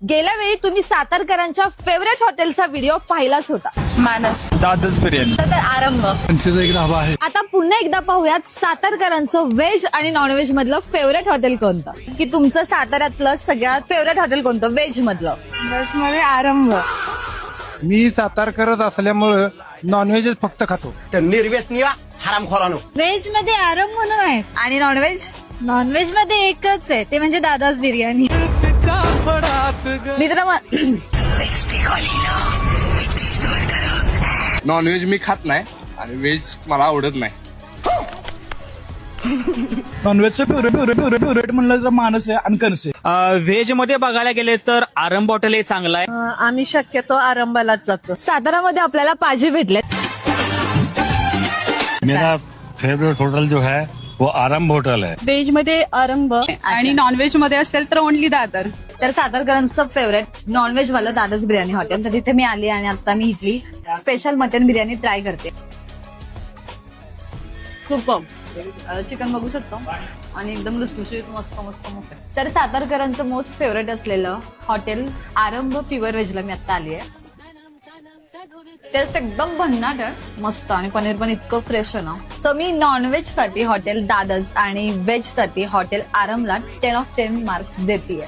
गेल्या वेळी तुम्ही सातारकरांच्या फेवरेट हॉटेलचा व्हिडिओ पाहिलाच होता, मानस दादच बिर्याणी तर आरंभ. एक धाबा आहे. आता पुन्हा एकदा पाहूयात सातारकरांचं व्हेज आणि नॉनव्हेज मधलं फेवरेट हॉटेल कोणतं, की तुमचं साताऱ्यातलं सगळ्यात फेवरेट हॉटेल कोणतं व्हेज मधलं. व्हेज मध्ये आरंभ. मी सातारकरच असल्यामुळं नॉनव्हेजच फक्त खातो. तर निर्व्यसनी हरामखोरानो. व्हेज मध्ये आरंभ म्हणून आहे आणि नॉनव्हेज मध्ये एकच आहे, ते म्हणजे दादाच बिर्याणी. मित्र नॉनव्हेज मी खात नाही आणि व्हेज मला आवडत नाही. नॉनव्हेजचं फेवरेट म्हणलं तर मानस आहे आणि कणस आहे. व्हेज मध्ये बघायला गेले तर आरंभ हॉटेल हे चांगलं आहे. आम्ही शक्यतो आरंभालाच जातो. सातारामध्ये आपल्याला पाजी भेटलेत. मेरा फेवरेट होटल जो है वो आरंभ होटल है. व्हेज मध्ये आरंभ आणि नॉनव्हेज मध्ये असेल तर ओनली दादर. तर सातारकरांचं फेवरेट नॉनव्हेज वालं दादाच बिर्याणी हॉटेल. तर तिथे मी आली आणि आता मी इथली स्पेशल मटन बिर्याणी ट्राय करते. सुपर चिकन बघू शकतो आणि एकदम लुसलुशीत मस्त मस्त मस्त. तर सातारकरांचं मोस्ट फेवरेट असलेलं हॉटेल आरंभ प्युअर व्हेजला मी आता आली आहे. टेस्ट एकदम भन्नाट आहे, मस्त, आणि पनीर पण इतकं फ्रेश आहे ना. सो मी नॉनव्हेज साठी हॉटेल दादज आणि व्हेज साठी हॉटेल आरंभला 10 of 10 मार्क्स देते.